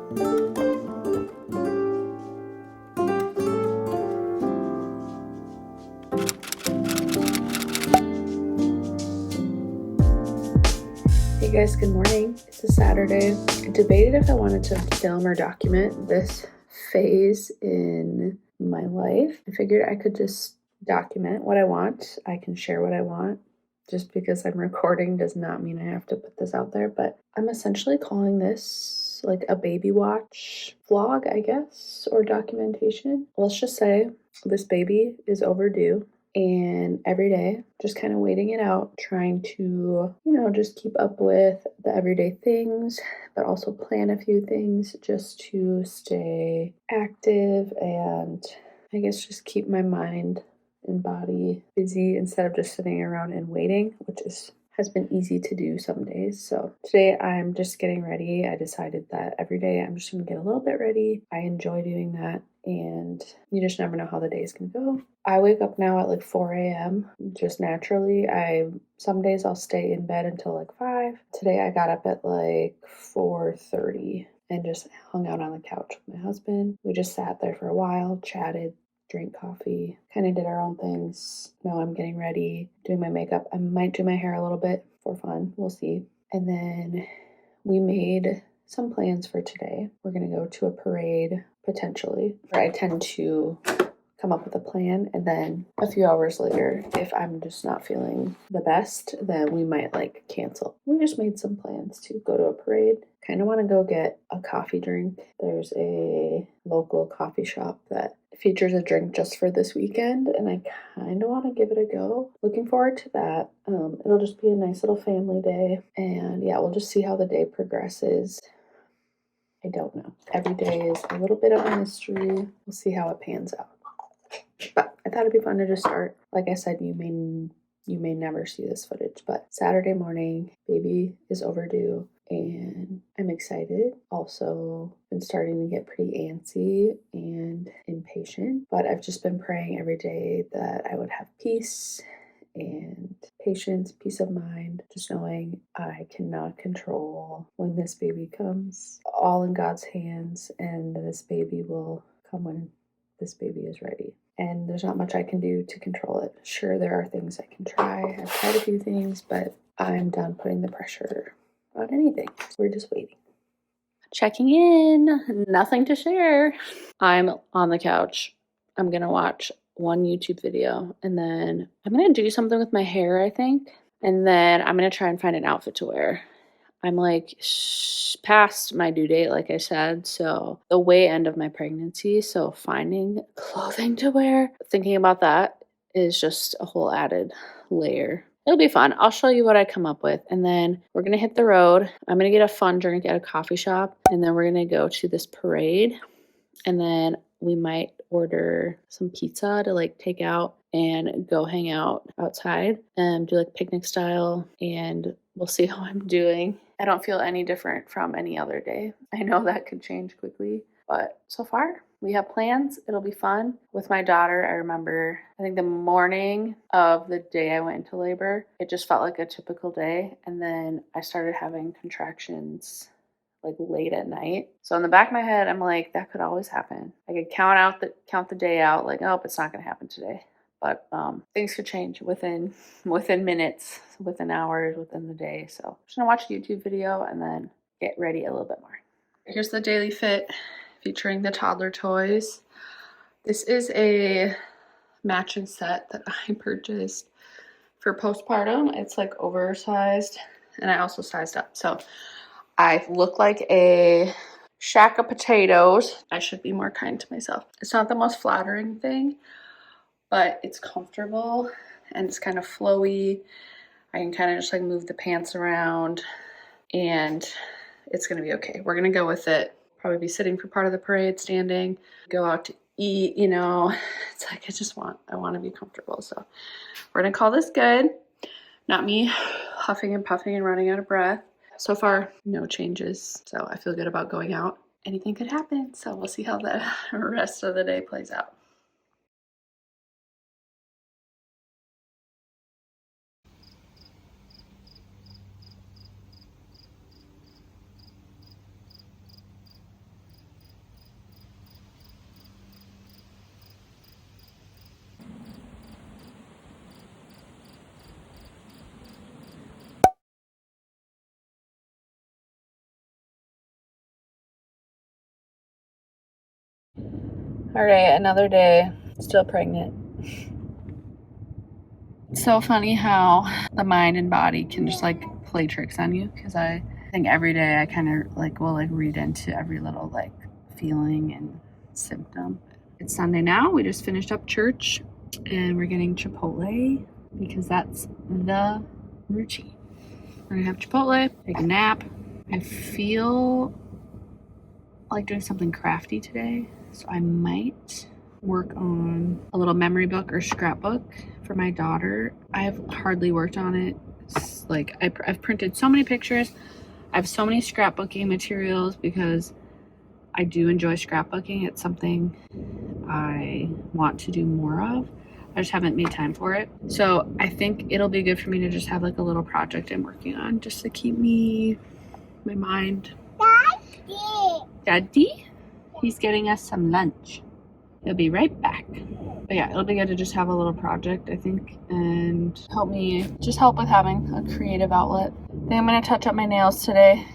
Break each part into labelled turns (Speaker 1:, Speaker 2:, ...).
Speaker 1: Hey guys, good morning. It's a Saturday. I debated if I wanted to film or document this phase in my life. I figured I could just document what I want. I can share what I want. Just because I'm recording does not mean I have to put this out there, but I'm essentially calling this like a baby watch vlog, I guess, or documentation. Let's just say this baby is overdue. And every day, just kind of waiting it out, trying to, just keep up with the everyday things, but also plan a few things just to stay active and I guess just keep my mind and body busy instead of just sitting around and waiting, which has been easy to do some days. So today I'm just getting ready. I decided that every day I'm just going to get a little bit ready. I enjoy doing that. And you just never know how the day's gonna go. I wake up now at like 4 a.m. just naturally. Some days I'll stay in bed until like 5. Today I got up at like 4:30 and just hung out on the couch with my husband. We just sat there for a while, chatted, drank coffee, kind of did our own things. Now I'm getting ready, doing my makeup. I might do my hair a little bit for fun. We'll see. And then we made some plans for today. We're going to go to a parade, potentially. I tend to come up with a plan, and then a few hours later, if I'm just not feeling the best, then we might cancel. We just made some plans to go to a parade. Kind of want to go get a coffee drink. There's a local coffee shop that features a drink just for this weekend, and I kind of want to give it a go. Looking forward to that. It'll just be a nice little family day, and yeah, we'll just see how the day progresses. I don't know. Every day is a little bit of a mystery. We'll see how it pans out. But I thought it'd be fun to just start. Like I said, you may never see this footage, but Saturday morning, baby is overdue, and I'm excited. Also, been starting to get pretty antsy and impatient, but I've just been praying every day that I would have peace and patience, peace of mind, just knowing I cannot control when this baby comes. All in God's hands, and this baby will come when this baby is ready. And there's not much I can do to control it. Sure, there are things I can try. I've tried a few things, but I'm done putting the pressure on anything. So we're just waiting. Checking in. Nothing to share. I'm on the couch. I'm going to watch one YouTube video, and then I'm going to do something with my hair, I think. And then I'm going to try and find an outfit to wear. I'm past my due date, like I said, so the way end of my pregnancy. So finding clothing to wear, thinking about that is just a whole added layer. It'll be fun. I'll show you what I come up with. And then we're going to hit the road. I'm going to get a fun drink at a coffee shop. And then we're going to go to this parade. And then we might order some pizza to take out and go hang out outside and do picnic style. And we'll see how I'm doing. I don't feel any different from any other day. I know that could change quickly, but so far we have plans. It'll be fun. With my daughter, I remember, I think the morning of the day I went into labor, it just felt like a typical day. And then I started having contractions late at night. So in the back of my head, I'm like, that could always happen. I could count the day out, oh, it's not going to happen today. But things could change within minutes, within hours, within the day. So I'm just gonna watch a YouTube video and then get ready a little bit more. Here's the daily fit featuring the toddler toys. This is a matching set that I purchased for postpartum. It's oversized, and I also sized up. So I look like a shack of potatoes. I should be more kind to myself. It's not the most flattering thing, but it's comfortable and it's kind of flowy. I can kind of just move the pants around, and it's gonna be okay. We're gonna go with it. Probably be sitting for part of the parade, standing, go out to eat, It's I want to be comfortable. So we're gonna call this good. Not me huffing and puffing and running out of breath. So far, no changes. So I feel good about going out. Anything could happen. So we'll see how the rest of the day plays out. All right, another day, still pregnant. It's so funny how the mind and body can just like play tricks on you, because I think every day I kind of like will like read into every little like feeling and symptom. It's Sunday now. We just finished up church and we're getting Chipotle because that's the routine. We're gonna have Chipotle, take a nap. I feel like doing something crafty today, so I might work on a little memory book or scrapbook for my daughter. I've hardly worked on it. Like I've printed so many pictures. I have so many scrapbooking materials because I do enjoy scrapbooking. It's something I want to do more of. I just haven't made time for it. So I think it'll be good for me to just have like a little project I'm working on just to keep my mind. Daddy? He's getting us some lunch. He'll be right back. But yeah, it'll be good to just have a little project, I think, and help with having a creative outlet. I think I'm gonna touch up my nails today.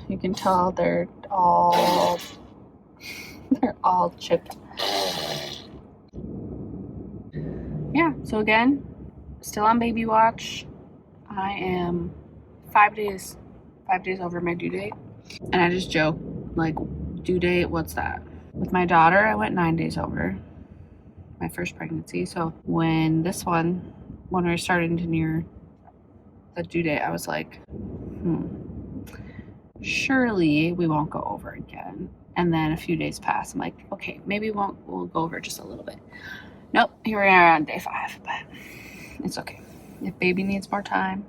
Speaker 1: You can tell they're all chipped. Yeah, so again, still on baby watch. I am 5 days over my due date. And I just joke, like, due date, what's that? With my daughter, I went 9 days over my first pregnancy. So when we were starting to near the due date, I was like, surely we won't go over again. And then a few days pass. I'm like, okay, maybe we'll go over just a little bit. Nope, here we are on day 5, but it's okay. If baby needs more time,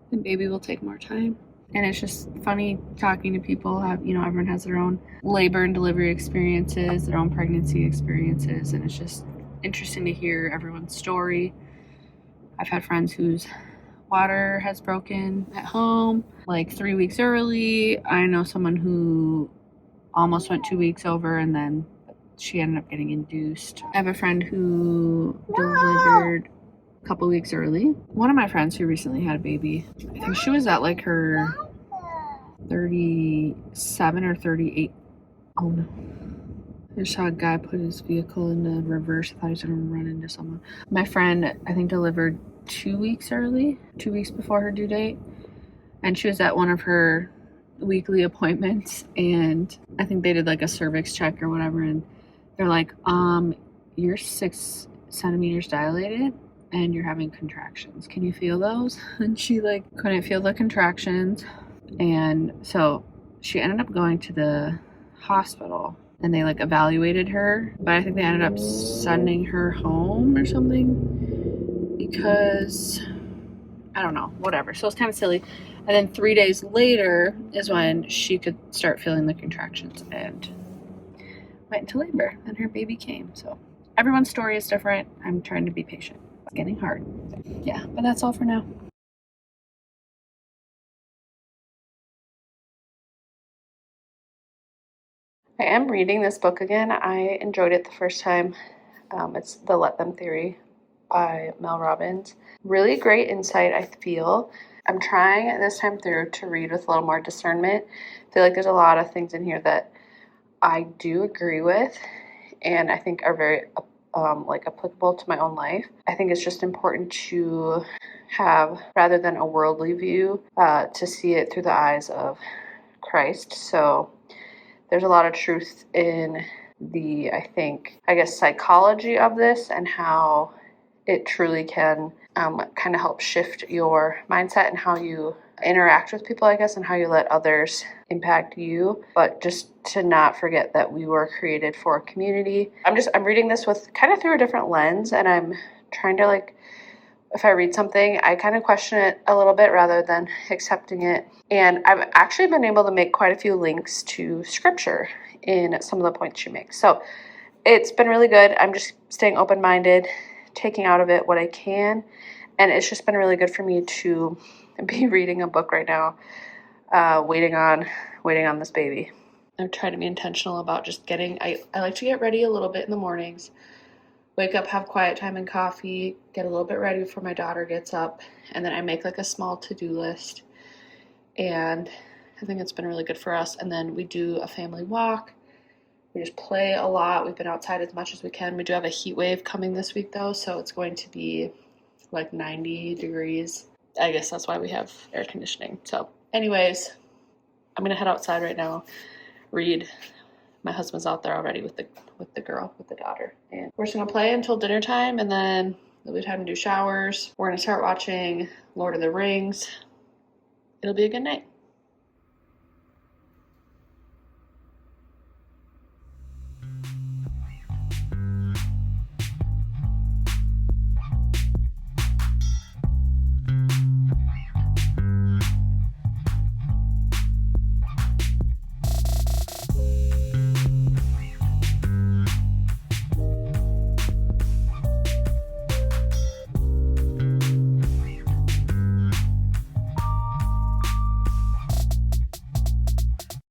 Speaker 1: then baby will take more time. And it's just funny talking to people. Everyone has their own labor and delivery experiences, their own pregnancy experiences, and it's just interesting to hear everyone's story. I've had friends whose water has broken at home, like 3 weeks early. I know someone who almost went 2 weeks over, and then she ended up getting induced. I have a friend who delivered a couple weeks early. One of my friends who recently had a baby, I think she was at like her 37 or 38. Oh no. I saw a guy put his vehicle in the reverse. I thought he was going to run into someone. My friend, I think, delivered 2 weeks early, 2 weeks before her due date. And she was at one of her weekly appointments. And I think they did like a cervix check or whatever. And they're like, you're 6 centimeters dilated and you're having contractions. Can you feel those? And she like couldn't feel the contractions. And so she ended up going to the hospital and they like evaluated her, but I think they ended up sending her home or something because I don't know, whatever. So it's kind of silly. And then 3 days later is when she could start feeling the contractions and went into labor and her baby came. So everyone's story is different. I'm trying to be patient. It's getting hard. Yeah, but that's all for now. I am reading this book again. I enjoyed it the first time. It's The Let Them Theory by Mel Robbins. Really great insight, I feel. I'm trying this time through to read with a little more discernment. I feel like there's a lot of things in here that I do agree with and I think are very applicable to my own life. I think it's just important to have, rather than a worldly view, to see it through the eyes of Christ. So there's a lot of truth in the, psychology of this and how it truly can kind of help shift your mindset and how you interact with people, I guess, and how you let others impact you. But just to not forget that we were created for a community. I'm reading this with kind of through a different lens, and I'm trying to if I read something, I kind of question it a little bit rather than accepting it. And I've actually been able to make quite a few links to scripture in some of the points she makes. So it's been really good. I'm just staying open-minded, taking out of it what I can. And it's just been really good for me to be reading a book right now, waiting on this baby. I've tried to be intentional about just I like to get ready a little bit in the mornings. Wake up, have quiet time and coffee, get a little bit ready before my daughter gets up, and then I make a small to-do list. And I think it's been really good for us. And then we do a family walk We just play a lot. We've been outside as much as we can. We do have a heat wave coming this week though, so it's going to be like 90 degrees. I guess that's why we have air conditioning. So anyways, I'm gonna head outside right now, read. My husband's out there already with the daughter. And we're just gonna play until dinner time, and then it'll be time to do showers. We're gonna start watching Lord of the Rings. It'll be a good night.